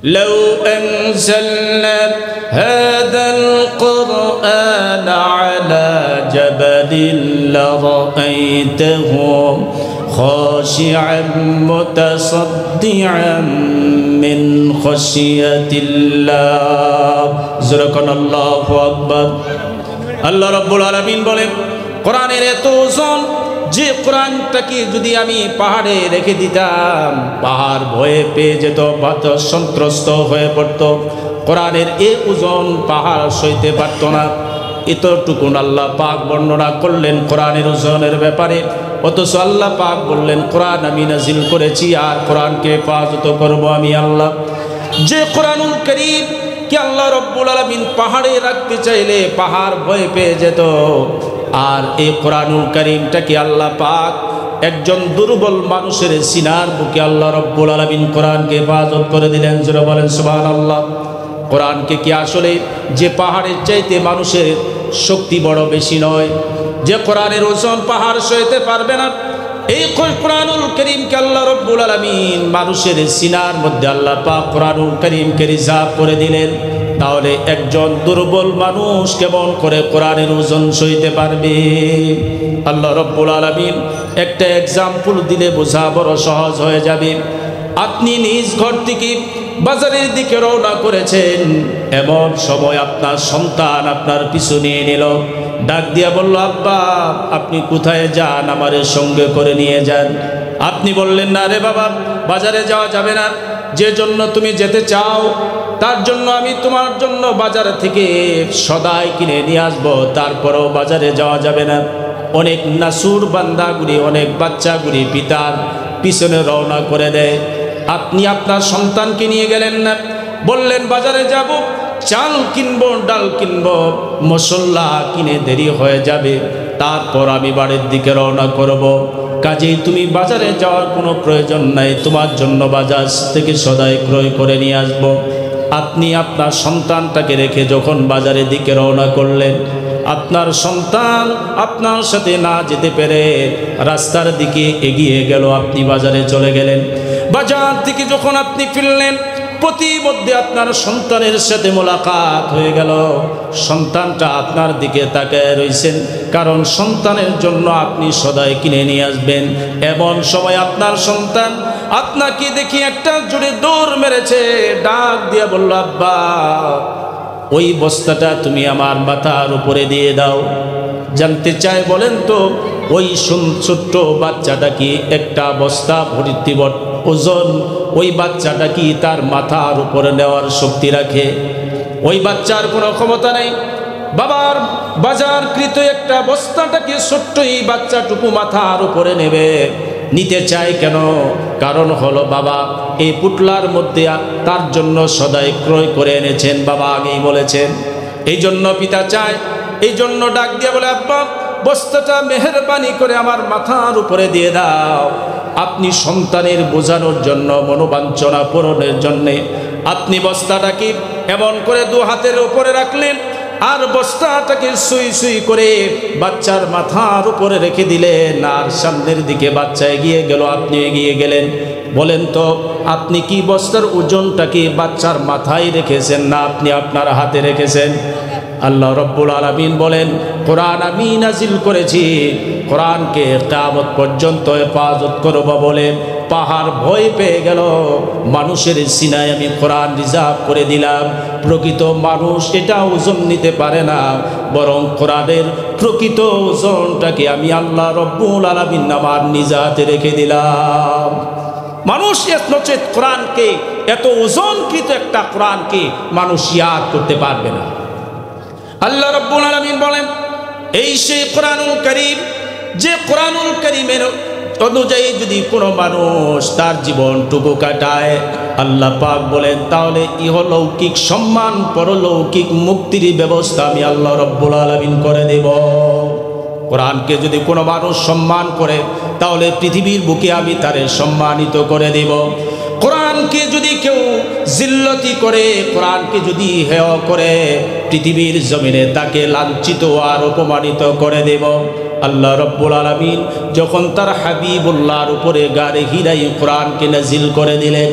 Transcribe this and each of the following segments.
لو أنزلنا هذا القرآن على جبل لرأيته خاشعا متصدعا من خشية الله زركن الله أكبر আল্লাহ রাব্বুল আলামিন বলেন কোরআনের এত ওজন যে কোরআনটাকে যদি আমি পাহাড়ে রেখে দিতাম পাহাড় ভয়ে পেয়ে যেত সন্ত্রস্ত হয়ে পড়তো কোরআনের এই ওজন পাহাড় সইতে পারত না এতটুকুন আল্লাহ পাক বর্ণনা করলেন কোরআনের ওজনের ব্যাপারে অথচ আল্লাহ পাক বললেন কোরআন আমি নাজিল করেছি আর কোরআনকে হেফাজত করব আমি আল্লাহ যে কোরআনুল কারীম কি আল্লাহ রাব্বুল আলামিন পাহাড়ে রাখতে চাইলে পাহাড় ভয় পেয়ে যেত আর এই কোরআনুল কারীমটাকে আল্লাহ পাক একজন দুর্বল মানুষের সিনার বুকে আল্লাহ রাব্বুল আলামিন কোরআনকে হেফাজত করে দিলেন জোরে বলেন সুবহানাল্লাহ কোরআনকে কি আসলে যে পাহাড়ের চাইতে মানুষের শক্তি বড় বেশি নয় যে কোরআনের ওজন পাহাড় সইতে পারবে না এই কোরআনুল কারীমকে আল্লাহ রাব্বুল আলামিন মানুষের সিনার মধ্যে আল্লাহ পাক কোরআনুল কারীমকে রিজার্ভ করে দিলেন তাহলে একজন দুর্বল মানুষ কেমন করে কোরআনের ওজন সইতে পারবে আল্লাহ রাব্বুল আলামিন একটা এক্সাম্পল দিলে বোঝা বড় সহজ হয়ে যাবে আপনি নিজ ঘর থেকে বাজারের দিকে রওনা করেছেন এমন সময় আপনার সন্তান আপনার পিছু নিয়ে নিল ডাক দিয়া বলল আব্বা আপনি কোথায় যান আমার সঙ্গে করে নিয়ে যান আপনি বললেন না রে বাবা বাজারে যাওয়া যাবে না যে জন্য তুমি যেতে চাও তার জন্য আমি তোমার জন্য বাজার থেকে সদাই কিনে নিয়ে আসবো তারপরেও বাজারে যাওয়া যাবে না অনেক নাসুর বান্দাগুলি অনেক বাচ্চাগুলি পিতার পিছনে রওনা করে দেয় আপনি আপনার সন্তানকে নিয়ে গেলেন না বললেন বাজারে যাব চাল কিনবো ডাল কিনবো মশলা কিনে দেরি হয়ে যাবে তারপর আমি বাড়ির দিকে রওনা করব কাজেই তুমি বাজারে যাওয়ার কোনো প্রয়োজন নাই তোমার জন্য বাজার থেকে সদাই ক্রয় করে নিয়ে আসব আপনি আপনার সন্তানটাকে রেখে যখন বাজারের দিকে রওনা করলেন আপনার সন্তান আপনার সাথে না যেতে পেরে রাস্তার দিকে এগিয়ে গেল আপনি বাজারে চলে গেলেন বাজার থেকে যখন আপনি ফিরলেন প্রতিমধ্যে আপনার সন্তানের সাথে মোলাকাত হয়ে গেল সন্তানটা আপনার দিকে তাকায় রয়েছেন কারণ সন্তানের জন্য আপনি সদাই কিনে নিয়ে আসবেন এমন সময় আপনার সন্তান আপনাকে দেখি একটা জোরে দৌড় মেরেছে ডাক দিয়ে বলল আব্বা ওই বস্তাটা তুমি আমার মাথার উপরে দিয়ে দাও জানতে চাই বলেন তো ওই ছোট্ট বাচ্চাটা কি একটা বস্তা ভর্তি ওজন ওই বাচ্চাটা কি তার মাথার উপরে নেওয়ার শক্তি রাখে ওই বাচ্চার কোনো ক্ষমতা নেই বাবার বাজারকৃত একটা বস্তাটাকে ছোট্ট এই বাচ্চাটুকু মাথার উপরে নেবে নিতে চায় কেন কারণ হলো বাবা এই পুটলার মধ্যে তার জন্য সদাই ক্রয় করে এনেছেন বাবা আগেই বলেছেন এই জন্য পিতা চায় এই জন্য ডাক দিয়ে বলে আব্বা বস্তাটা মেহেরবানি করে আমার মাথার উপরে দিয়ে দাও আপনি সন্তানের বোঝানোর জন্য মনোবাঞ্ছনা পূরণের জন্যে আপনি বস্তাটাকে এমন করে দু হাতের উপরে রাখলেন আর বস্তাটাকে সুই সুই করে বাচ্চার মাথার উপরে রেখে দিলেন আর সামনের দিকে বাচ্চা এগিয়ে গেল আপনি এগিয়ে গেলেন বলেন তো আপনি কি বস্তার ওজনটাকে বাচ্চার মাথায় রেখেছেন না আপনি আপনার হাতে রেখেছেন আল্লাহ রাব্বুল আলামিন বলেন কোরআন আমি নাজিল করেছি কোরআনকে কিয়ামত পর্যন্ত হেফাজত করব বলে পাহাড় ভয় পেয়ে গেল মানুষের সিনায় আমি কোরআন রিজার্ভ করে দিলাম প্রকৃত মানুষ এটা ওজন নিতে পারে না বরং কোরআনের প্রকৃত ওজনটাকে আমি আল্লাহ রাব্বুল আলামিন আমার নিজ হাতে রেখে দিলাম মানুষ নচেত কোরআনকে এত ওজনকৃত একটা কোরআনকে মানুষ ইয়াদ করতে পারবে না আল্লাহ রাব্বুল আলামিন বলেন এই সেই কোরআনুল কারীম যে কোরআনুল কারীমের অনুযায়ী যদি কোনো মানুষ তার জীবনটুকু কাটায় আল্লাহ পাক বলেন তাহলে ইহলৌকিক সম্মান পরলৌকিক মুক্তির ব্যবস্থা আমি আল্লাহ রাব্বুল আলামিন করে দেব কোরআনকে যদি কোনো মানুষ সম্মান করে তাহলে পৃথিবীর বুকে আমি তারে সম্মানিত করে দেব কোরআনকে যদি কেউ জিল্লতি করে কোরআনকে যদি হেয় করে পৃথিবীর জমিনে তাকে লাঞ্ছিত আর অপমানিত করে দেব আল্লাহ রাব্বুল আলামিন যখন তার হাবিবুল্লাহর উপরে গারে হিরাই কোরআনকে নাজিল করে দিলেন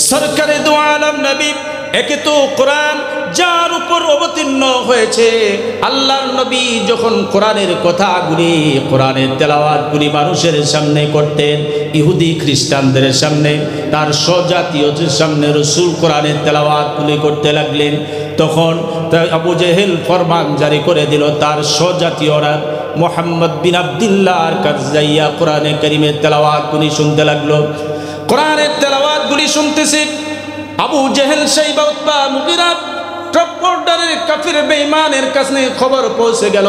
সরকারে দু আলম নবী, একে তো কোরআন যার উপর অবতীর্ণ হয়েছে, আল্লাহর নবী যখন কোরআনের কথাগুলি, কোরআনের তেলাওয়াতগুলি মানুষের সামনে করতেন, ইহুদি খ্রিস্টানদের সামনে, তার স্বজাতীয়দের সামনে রাসূল কোরআনের তেলাওয়াতগুলি করতে লাগলেন। তখন আবু জেহেল ফরমান জারি করে দিল, তার স্বজাতীয়রা মুহাম্মদ বিন আব্দুল্লাহর কাছে যাইয়া কোরআনে কারীমের তেলাওয়াতগুলি শুনতে লাগলো। কোরআনের তেলাওয়াতগুলি শুনতেছে আবু জেহেল, শাইবা, উতবা, মুগীরা টপ বর্ডারের কাফির বেঈমানের কাছে খবর পৌঁছে গেল,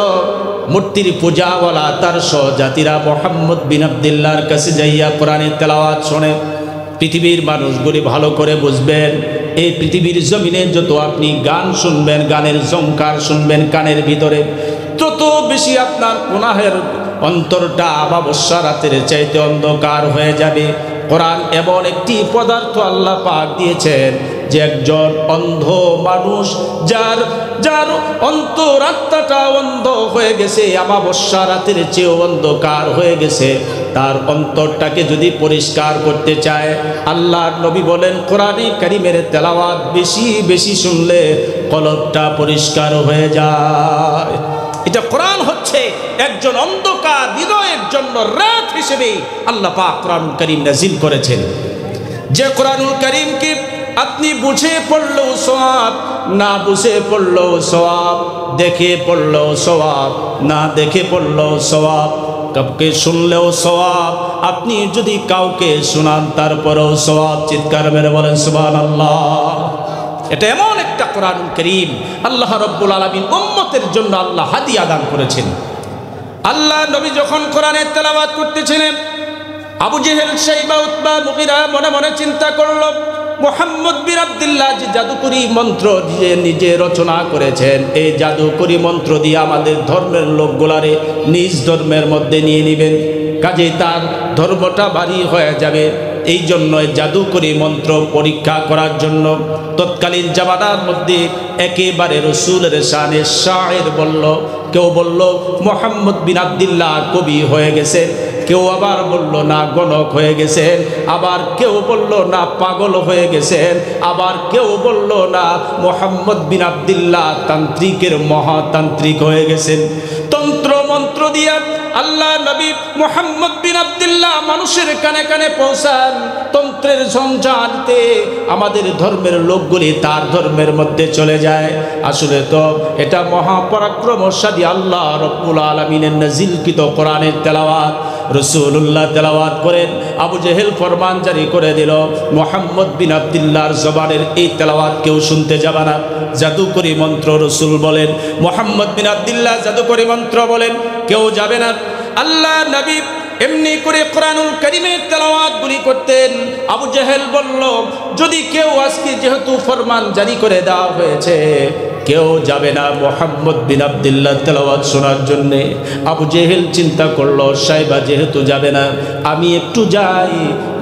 মূর্তির পূজাওয়ালা তার স্বজাতিরা মুহাম্মদ বিন আব্দুল্লাহর কাছে যাইয়া কোরআনের তেলাওয়াত শোনে। পৃথিবীর মানুষগুলি ভালো করে বুঝবেন, এই পৃথিবীর জমিনে যত আপনি গান শুনবেন, গানের ঝংকার শুনবেন কানের ভিতরে, তত বেশি আপনার গুনাহের অন্তরটা অমাবস্যা রাতের চাইতে অন্ধকার হয়ে যাবে। কোরআন এমন একটি পদার্থ আল্লাহ পাক দিয়েছেন যে একজন অন্ধ মানুষ, যার অন্তরাত্মাটা অন্ধ হয়ে গেছে, অমাবস্যা রাতের চেয়েও অন্ধকার হয়ে গেছে, তার অন্তরটাকে যদি পরিষ্কার করতে চায়, আল্লাহর নবী বলেন কোরআনে কারীমের তেলাওয়াত বেশি বেশি শুনলে কলবটা পরিষ্কার হয়ে যায়। এটা কোরআন হচ্ছে একজন অন্ধকার হৃদয়ের জন্য রাত হিসেবে আল্লাহ পাক কোরআনুল কারীম নাযিল করেছেন। যে কোরআনুল কারীমকে আপনি বুঝে পড়লেও সওয়াব, না বুঝে পড়লেও সওয়াব, দেখে পড়লেও সওয়াব, না দেখে পড়লেও সওয়াব, কাউকে শুনলেও সওয়াব, আপনি যদি কাউকে শোনান তারপরেও সওয়াব। চিৎকার মেরে বলেন সুবহানাল্লাহ। এটা এমন একটা কোরআনুল কারীম আল্লাহ রাব্বুল আলামিন উম্মতের জন্য আল্লাহ হাদিয়া দান করেছেন। আল্লাহ নবী যখন কোরআনের তেলাওয়াত করতেছিলেন, আবু জেহেল, শাইবা, উতবা, মুগীরা মনে মনে চিন্তা করল, মুহাম্মদ বিন আব্দুল্লাহ যে জাদুকরি মন্ত্র নিজে রচনা করেছেন, এই জাদুকরি মন্ত্র দিয়ে আমাদের ধর্মের লোকগুলারে নিজ ধর্মের মধ্যে নিয়ে নেবেন, কাজেই তার ধর্মটা ভারী হয়ে যাবে। এই জন্য জাদুকরি মন্ত্র পরীক্ষা করার জন্য তৎকালীন জামানার মধ্যে একেবারে রাসূলের শানে শায়ের বলল, কেউ বলল মুহাম্মদ বিন আব্দুল্লাহ কবি হয়ে গেছে, কেউ আবার বলল না গণক হয়ে গেছেন, আবার কেউ বলল না পাগল হয়ে গেছেন, আবার কেউ বলল না মুহাম্মদ বিন আব্দুল্লাহ তান্ত্রিকের মহাতান্ত্রিক হয়ে গেছেন। তন্ত্র মন্ত্র দিয়া আল্লাহ নবী মুহাম্মদ বিন আব্দুল্লাহ মানুষের কানে কানে পৌঁছান, তন্ত্রের ঝঞ্ঝাতে আমাদের ধর্মের লোকগুলি তার ধর্মের মধ্যে চলে যায়। আসলে তো এটা মহাপরাক্রমশালী আল্লাহ রাব্বুল আলামিনের নাযিলকৃত কোরআনের তেলাওয়াত। রাসূলুল্লাহ তেলাওয়াত করেন, আবু জেহেল ফরমান জারি করে দিল, মুহাম্মদ বিন আব্দুল্লাহর জবানের এই তেলাওয়াত কেউ শুনতে যাবে না। জাদুকরি মন্ত্র রাসূল বলেন, মুহাম্মদ বিন আব্দুল্লাহ জাদুকরি মন্ত্র বলেন, কেউ যাবে না। আল্লাহ নবী এমনি করে কোরআনুল কারীমের তেলাওয়াতগুলি করতেন। আবু জেহেল বলল, যদি কেউ আজকে যেহেতু ফরমান জারি করে দেওয়া হয়েছে, কেউ যাবে না মুহাম্মদ বিন আব্দুল্লাহ তেলাওয়াত শোনার জন্যে। আবু জেহেল চিন্তা করলো, শাইবা যেহেতু যাবে না, আমি একটু যাই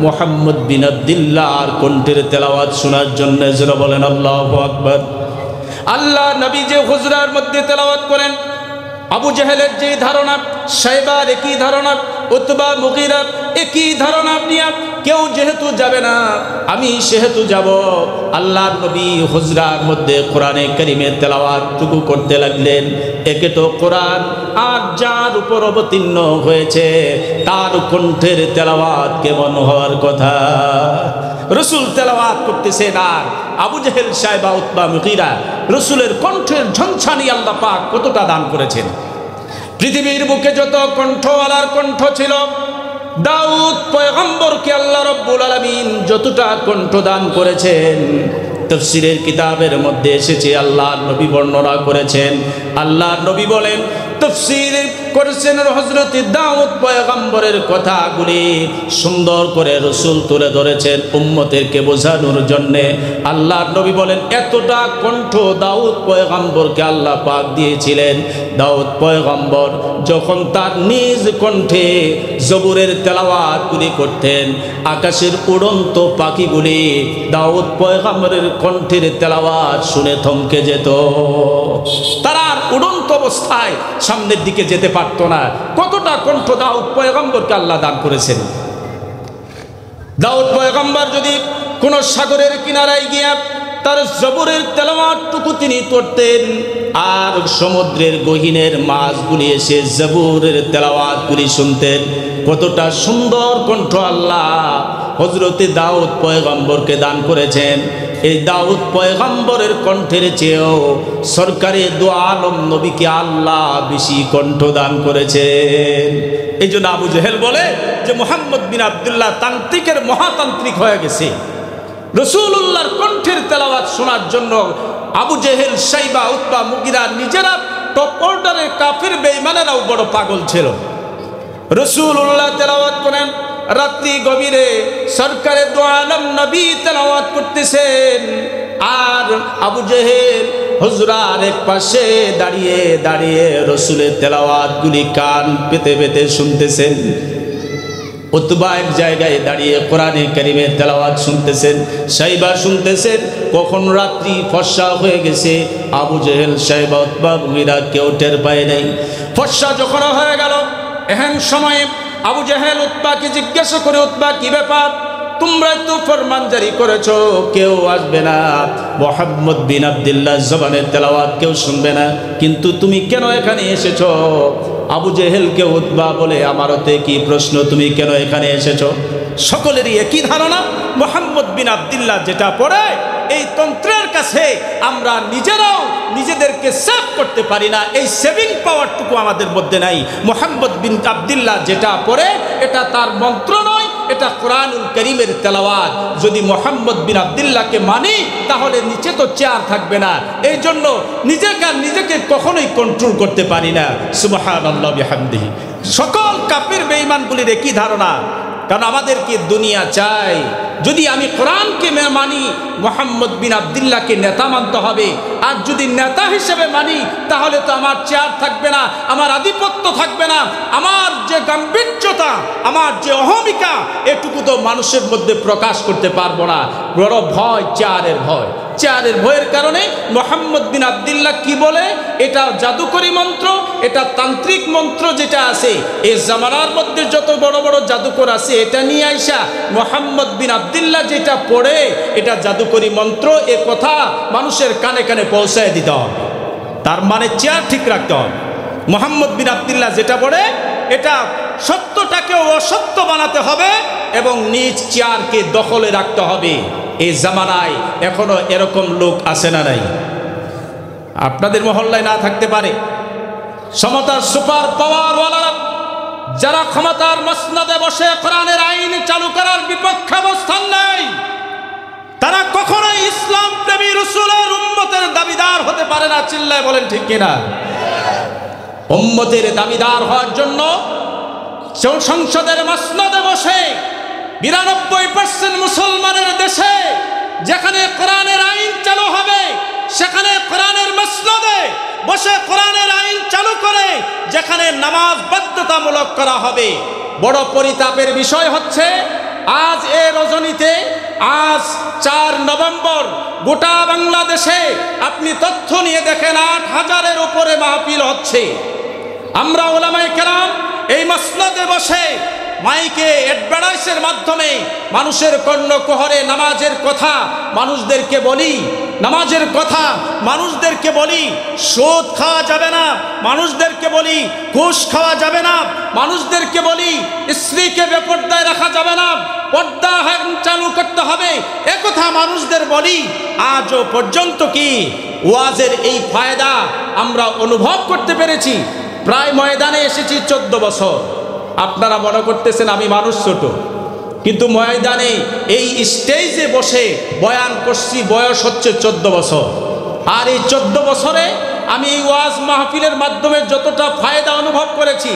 মুহাম্মদ বিন আব্দুল্লাহ আর কণ্ঠের তেলাওয়াত শোনার জন্য। যারা বলেন আল্লাহু আকবার। আল্লাহ নবী যে হুজরার মধ্যে তেলাওয়াত করেন, আবু জেহেলের যে ধারণা, শাইবার একই ধারণা, উতবা, মুগীরা একই ধারণা নিয়ে কেউ যেহেতু যাবে না, আমি সেহেতু যাব। আল্লাহর নবী হুজরার মধ্যে কোরআনে কারীমের তেলাওয়াতটুকু করতে লাগলেন। একে তো কোরআন, আর যার উপর অবতীর্ণ হয়েছে তার কণ্ঠের তেলাওয়াত কেমন হওয়ার কথা। রাসূল তেলাওয়াত করতেছেন, আর আবু জেহেল, শাইবা, উতবা, মুগীরা রাসূলের কণ্ঠের ঝঞ্ঝানি আল্লাহ পাক কতটা দান করেছেন। পৃথিবীর বুকে যত কণ্ঠওয়ালার কণ্ঠ ছিল, দাউদ পয়গম্বরকে আল্লাহ রাব্বুল আলামিন যতটা কণ্ঠ দান করেছেন, তাফসীরের কিতাবের মধ্যে এসেছে, আল্লাহর নবী বর্ণনা করেছেন। আল্লাহর নবী বলেন, তাফসীর করেছেন হযরত দাউদ পয়গম্বরের কথাগুলি সুন্দর করে রাসূল তুলে ধরেছেন উম্মতেরকে বোঝানোর জন্যে। আল্লাহর নবী বলেন, এতটা কণ্ঠ দাউদ পয়গম্বরকে আল্লাহ পাক দিয়েছিলেন। দাউদ পয়গম্বর যখন তার নিজ কণ্ঠে জবুরের তেলাওয়াতগুলি করতেন, আকাশের উড়ন্ত পাখিগুলি দাউদ পয়গম্বরের কণ্ঠের তেলাওয়াত শুনে থমকে যেত। তারা উড়ন্ত অবস্থায় সামনের দিকে যেতে পারতো না। কতটা কণ্ঠ দাউদ পয়গম্বরকে আল্লাহ দান করেছেন। দাউদ পয়গম্বর যদি কোন সাগরের কিনারায় গিয়া তার জবরের তেলাওয়াতটুকু তিনি করতেন, আর সমুদ্রের গহীনের মাছগুলি এসে জবরের তেলাওয়াতগুলি শুনতেন। কতটা সুন্দর কণ্ঠ আল্লাহ হযরতে দাউদ পয়গম্বরকে দান করেছেন। এই দাউদ পয়গম্বরের কণ্ঠের চেয়েও সরকারে দু আলম নবীকে আল্লাহ বেশি কণ্ঠ দান করেছেন। এই জন্য আবু জেহেল বলে যে মুহাম্মদ বিন আব্দুল্লাহ তান্ত্রিকের মহাতান্ত্রিক হয়ে গেছে। রাসূলুল্লাহর কণ্ঠের তেলাওয়াত শোনার জন্য আবু জেহেল, শাইবা, উতবা, মুগিরা নিজেরা টপ অর্ডারের কাফির বেঈমানেরাও বড় পাগল ছিল। রাসূলুল্লাহ তেলাওয়াত করেন, রাত্রি গভীরে সরকারে দু আলম নবী তেলাওয়াত করতেছেন, আর আবু জেহেল হুজরার এক পাশে দাঁড়িয়ে দাঁড়িয়ে রাসূলের তেলাওয়াতগুলি কান পেতে পেতে শুনতেছেন। উতবা এক জায়গায় দাঁড়িয়ে কোরআনে কারীমের তেলাওয়াত শুনতেছেন, শাইবা শুনতেছেন। কখন রাত্রি ফর্সা হয়ে গেছে, আবু জেহেল, শাইবা, উতবা, মুগিরা কেউ টের পায় নাই। ফর্সা যখন হয়ে গেল, এহেন সময়ে আবু জেহেল উতবাকে জিজ্ঞাসা করে, উতবা কি ব্যাপার, তোমরা তো ফরমান জারি করেছো কেউ আসবে না, মুহাম্মদ বিন আব্দুল্লাহ জবানের তেলাওয়াত কেউ শুনবে না, কিন্তু তুমি কেন এখানে এসেছো? আবু জেহেলকে উতবা বলে, আমারতে কি প্রশ্ন, তুমি কেন এখানে এসেছো? সকলেরই একই ধারণা, মুহাম্মদ বিন আব্দুল্লাহ যেটা পড়ে এই তন্ত্রের কাছে আমরা নিজেরাও নিজেদেরকে সেভ করতে পারি না, এই সেভিং পাওয়ারটুকু আমাদের মধ্যে নাই। মুহাম্মদ বিন আব্দুল্লাহ যেটা পড়ে এটা তার মন্ত্র নয়, এটা কোরআনুল কারীমের তেলাওয়াত। যদি মুহাম্মদ বিন আব্দুল্লাহকে মানি তাহলে নিচে তো চেয়ার থাকবে না। এই জন্য নিজেকে কখনোই কন্ট্রোল করতে পারি না। সুবহানাল্লাহ বিহামদিহি। সকল কাফির বেঈমানগুলির একই ধারণা, কারণ আমাদেরকে দুনিয়া চাই। যদি আমি কোরআনকে মানি, মুহাম্মদ বিন আব্দুল্লাহকে নেতা মানতে হবে। আর যদি নেতা হিসেবে মানি তাহলে তো আমার চেয়ার থাকবে না, আমার আধিপত্য থাকবে না, আমার যে গাম্ভীর্যতা, আমার যে অহমিকা, এটুকু তো মানুষের মধ্যে প্রকাশ করতে পারবো না। বড় ভয়, চেয়ারের ভয়। চেয়ারের ভয়ের কারণে মুহাম্মদ বিন আব্দুল্লাহ কি বলে, এটা জাদুকরি মন্ত্র, এটা তান্ত্রিক মন্ত্র যেটা আছে, এই জামানার মধ্যে যত বড় বড় জাদুকর আছে এটা নিয়ে আইসা মুহাম্মদ বিন আব্দুল্লাহ যেটা পড়ে এটা জাদুকরি মন্ত্র, এ কথা মানুষের কানে কানে পৌঁছায় দিতে হবে। তার মানে চেয়ার ঠিক রাখতে হবে। মুহাম্মদ বিন আব্দুল্লাহ যেটা পড়ে এটা সত্যটাকেও অসত্য বানাতে হবে এবং নিজ চেয়ারকে দখলে রাখতে হবে। এই জামানায় এখনো এরকম লোক আছে না নাই? আপনাদের মহল্লায় না থাকতে পারে। ক্ষমতার সুপার পাওয়ারওয়ালারা যারা ক্ষমতার মসনদে বসে কোরআনের আইন চালু করার বিপক্ষে অবস্থান নেয়, তারা কখনোই ইসলাম প্রেমী রাসূলের উম্মতের দাবিদার হতে পারে না। চিল্লায় বলেন ঠিক কিনা? উম্মতের দাবিদার হওয়ার জন্য সংসদের মসনদে বসে ৯২% মুসলমানের দেশে যেখানে কোরআনের আইন চালু হবে, সেখানে কোরআনের মসনদে বসে কোরআনের আইন চালু করে যেখানে নামাজ বাধ্যতামূলক করা হবে। বড় পরিতাপের বিষয় হচ্ছে আজ এ রজনীতে, আজ ৪ নভেম্বর গোটা বাংলাদেশে আপনি তথ্য নিয়ে দেখেন ৮,০০০-এর উপরে মাহফিল হচ্ছে। আমরা উলামায়ে কেরাম এই মসনদে বসে মাইকে অ্যাডভার্টাইজের মাধ্যমে মানুষের কর্ণকুহরে নামাজের কথা মানুষদেরকে বলি, নামাজের কথা মানুষদেরকে বলি, সুদ খাওয়া যাবে না মানুষদেরকে বলি, ঘুষ খাওয়া যাবে না মানুষদেরকে বলি, স্ত্রীকে বেপর্দায় রাখা যাবে না, পর্দা চালু করতে হবে, একথা মানুষদের বলি। আজও পর্যন্ত কি ওয়াজের এই ফায়দা আমরা অনুভব করতে পেরেছি? প্রায় ময়দানে এসেছি 14 বছর। আপনারা মনে করতেছেন আমি মানুষ ছোট, কিন্তু ময়দানে এই স্টেজে বসে বয়ান করছি বয়স হচ্ছে 14 বছর। আর এই 14 বছরে আমি এই ওয়াজ মাহফিলের মাধ্যমে যতটা ফায়দা অনুভব করেছি,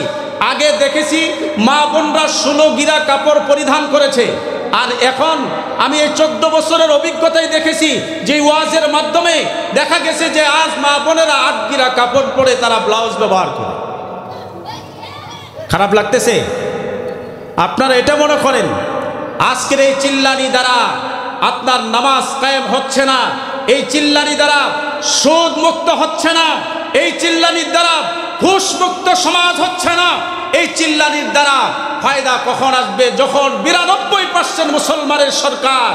আগে দেখেছি মা বোনরা 16 গিরা কাপড় পরিধান করেছে, আর এখন আমি এই 14 বছরের অভিজ্ঞতায় দেখেছি যে ওয়াজের মাধ্যমে দেখা গেছে যে আজ মা বোনেরা 8 গিরা কাপড় পরে তারা ব্লাউজ ব্যবহার করে। খারাপ লাগতেছে? আপনারা এটা মনে করেন আজকের এই চিল্লানি দ্বারা আপনার নামাজ কায়েম হচ্ছে না, এই চিল্লানি দ্বারা সুদ মুক্ত হচ্ছে না, এই চিল্লানির দ্বারা ঘুষ মুক্ত সমাজ হচ্ছে না, এই চিল্লানির দ্বারা ফায়দা কখন আসবে? যখন 92% মুসলমানের সরকার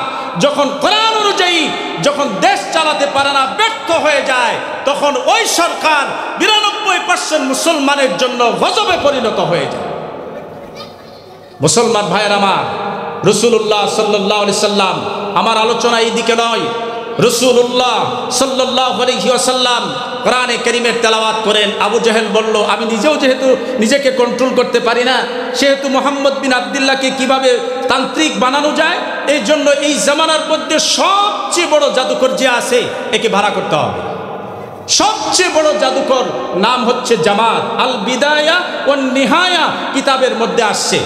যখন কোরআন অনুযায়ী যখন দেশ চালাতে পারে না, ব্যর্থ হয়ে যায়, তখন ওই সরকার 92% মুসলমানের জন্য গজবে পরিণত হয়ে যায়। মুসলমান ভাইয়ের আমার, রাসূলুল্লাহ সাল্লাল্লাহু আলাইহি সাল্লাম, আমার আলোচনা এই দিকে নয়, রাসূলুল্লাহ সাল্লাল্লাহু আলাইহি ওয়াসাল্লাম কোরআনে কারীমের তেলাওয়াত করেন। আবু জাহেল বলল, আমি নিজেও যেহেতু নিজেকে কন্ট্রোল করতে পারি না, সেহেতু মুহাম্মদ বিন আব্দুল্লাহকে কিভাবে তান্ত্রিক বানানো যায়, এই জন্য এই জামানার মধ্যে সবচেয়ে বড় জাদুকর যে আছে একে ভাড়া করতে হবে। সবচেয়ে বড় জাদুকর নাম হচ্ছে জামাত। আল বিদায়া ওয়ান নিহায়া কিতাবের মধ্যে আসছে।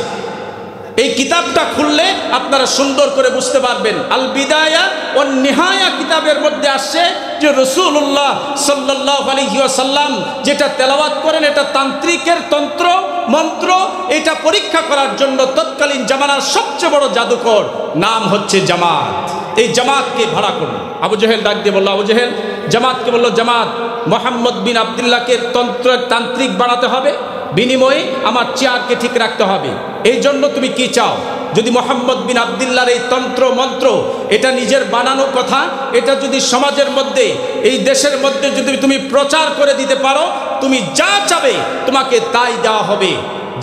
এই কিতাবটা খুললে আপনারা সুন্দর করে বুঝতে পারবেন। আল বিদায়া ওয়ান নিহায়া কিতাবের মধ্যে আসছে যে রাসূলুল্লাহ সাল্লাল্লাহু আলাইহি ওয়াসাল্লাম যেটা তেলাওয়াত করেন এটা তান্ত্রিকের তন্ত্র মন্ত্র, এটা পরীক্ষা করার জন্য তৎকালীন জামানার সবচেয়ে বড় জাদুকর নাম হচ্ছে জামাত। এই জামাতকে ভাড়া করুন। আবু জাহেল ডাক দিয়ে বলল, আবু জাহেল জামাতকে বলল, জামাত মুহাম্মদ বিন আব্দুল্লাহকে তান্ত্রিক বানাতে হবে, বিনিময়ে আমার চেয়ারকে ঠিক রাখতে হবে। এই জন্য তুমি কি চাও? যদি মুহাম্মদ বিন আব্দুল্লাহর এই তন্ত্র মন্ত্র এটা নিজের বানানো কথা, এটা যদি সমাজের মধ্যে এই দেশের মধ্যে যদি তুমি প্রচার করে দিতে পারো, তুমি যা চাবে তোমাকে তাই দেওয়া হবে।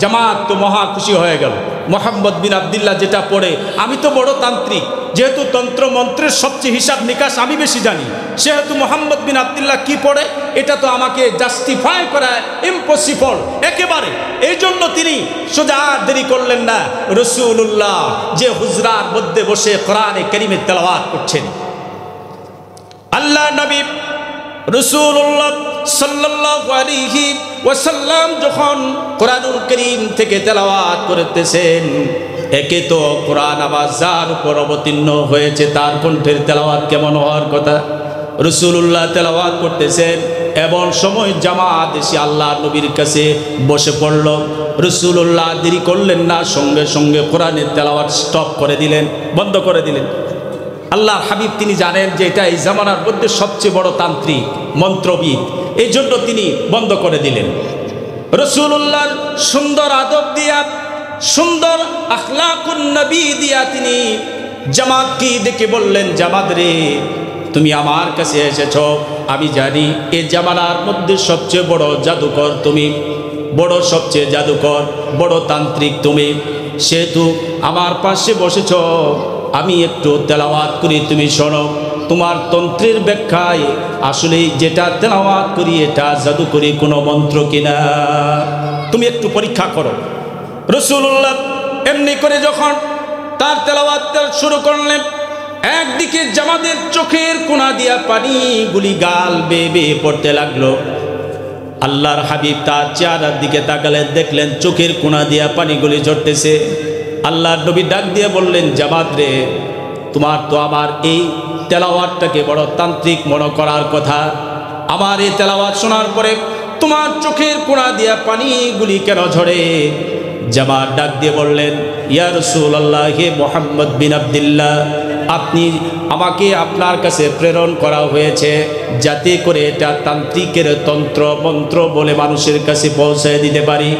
জামাত তো মহা খুশি হয়ে গেল। মুহাম্মদ বিন আব্দুল্লাহ যেটা পড়ে, আমি তো বড় তান্ত্রিক, যেহেতু তন্ত্র মন্ত্রের সবচেয়ে হিসাব নিকাশ আমি বেশি জানি, সেহেতু মুহাম্মদ বিন আব্দুল্লাহ কি পড়ে এটা তো আমাকে জাস্টিফাই করা ইম্পসিবল একেবারে। এই জন্য তিনি সোজা আর দেরি করলেন না, রাসূলুল্লাহ যে হুজরার মধ্যে বসে কোরআনে কারীমের তেলাওয়াত করছেন, আল্লাহ নবী রাসূলুল্লাহ সাল্লাল্লাহু আলাইহি ওয়াসাল্লাম যখন কোরআনুল কারীম থেকে তেলাওয়াত করতেছেন, একে তো কোরআন আবার যার উপর অবতীর্ণ হয়েছে তার কণ্ঠের তেলাওয়াত কেমন হওয়ার কথা। রাসূলুল্লাহ তেলাওয়াত করতেছেন, এমন সময় জামাত এসে আল্লাহ নবীর কাছে বসে পড়ল। রাসূলুল্লাহ দেরি করলেন না, সঙ্গে সঙ্গে কোরআনের তেলাওয়াত স্টপ করে দিলেন, বন্ধ করে দিলেন। আল্লাহর হাবিব তিনি জানেন যে এটা এই জামানার মধ্যে সবচেয়ে বড় তান্ত্রিক মন্ত্রবিদ, এই জন্য তিনি বন্ধ করে দিলেন। রাসূলুল্লাহর সুন্দর আদব দিয়া, সুন্দর আখলাকুন নবী দিয়া তিনি জামাতকে ডেকে বললেন, জামাত রে, তুমি আমার কাছে এসেছো, আমি জানি এই জামানার মধ্যে সবচেয়ে বড় জাদুকর তুমি, বড় সবচেয়ে জাদুকর বড় তান্ত্রিক তুমি, সেহেতু আমার পাশে বসেছ, আমি একটু তেলাওয়াত করি, তুমি শোনো। তোমার তন্ত্রের ব্যাখ্যায় আসলে যেটা তেলাওয়াত করি এটা জাদুকরি কোনো মন্ত্র কিনা, তুমি একটু পরীক্ষা করো। রাসূলুল্লাহ এমনি করে যখন তার তেলাওয়াত শুরু করলেন, একদিকে জামাতের চোখের কোনা দিয়া পানিগুলি গাল বেয়ে বেয়ে পড়তে লাগলো। আল্লাহর হাবিব তার চেহারার দিকে তাকালেন, দেখলেন চোখের কোনা দিয়া পানিগুলি ঝরতেছে। আল্লাহর নবী ডাক দিয়ে বললেন, জামাত রে, তোমার তো আমার এই তেলাওয়াতটাকে বড় তান্ত্রিক মনে করার কথা, আমার এই তেলাওয়াত শোনার পরে তোমার চোখের কোনা দিয়া পানিগুলি কেন ঝরে? জামাত ডাক দিয়ে বললেন, ইয়া রাসূলুল্লাহ, হে মুহাম্মদ বিন আব্দুল্লাহ, আপনি আমাকে আপনার কাছে প্রেরণ করা হয়েছে যাতে করে এটা তান্ত্রিকের তন্ত্র মন্ত্র বলে মানুষের কাছে পৌঁছায় দিতে পারি,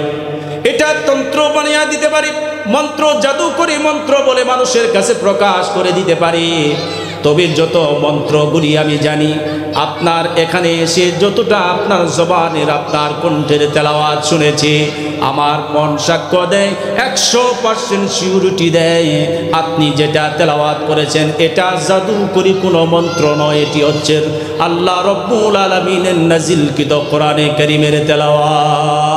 এটা তন্ত্র বানিয়ে দিতে পারি, মন্ত্র জাদু করে মন্ত্র বলে মানুষের কাছে প্রকাশ করে দিতে পারি। তবে যত মন্ত্রগুলি আমি জানি, আপনার এখানে এসে যতটা আপনার জবানের আপনার কণ্ঠের তেলাওয়াত শুনেছি, আমার মন সাক্ষ্য দেয়, 100% সিউরিটি দেয়, আপনি যেটা তেলাওয়াত করেছেন এটা জাদু করি কোনো মন্ত্র নয়, এটি হচ্ছে আল্লাহ রব্বুল আলামিনের নাজিলকৃত কোরআনে কারীমের তেলাওয়াত।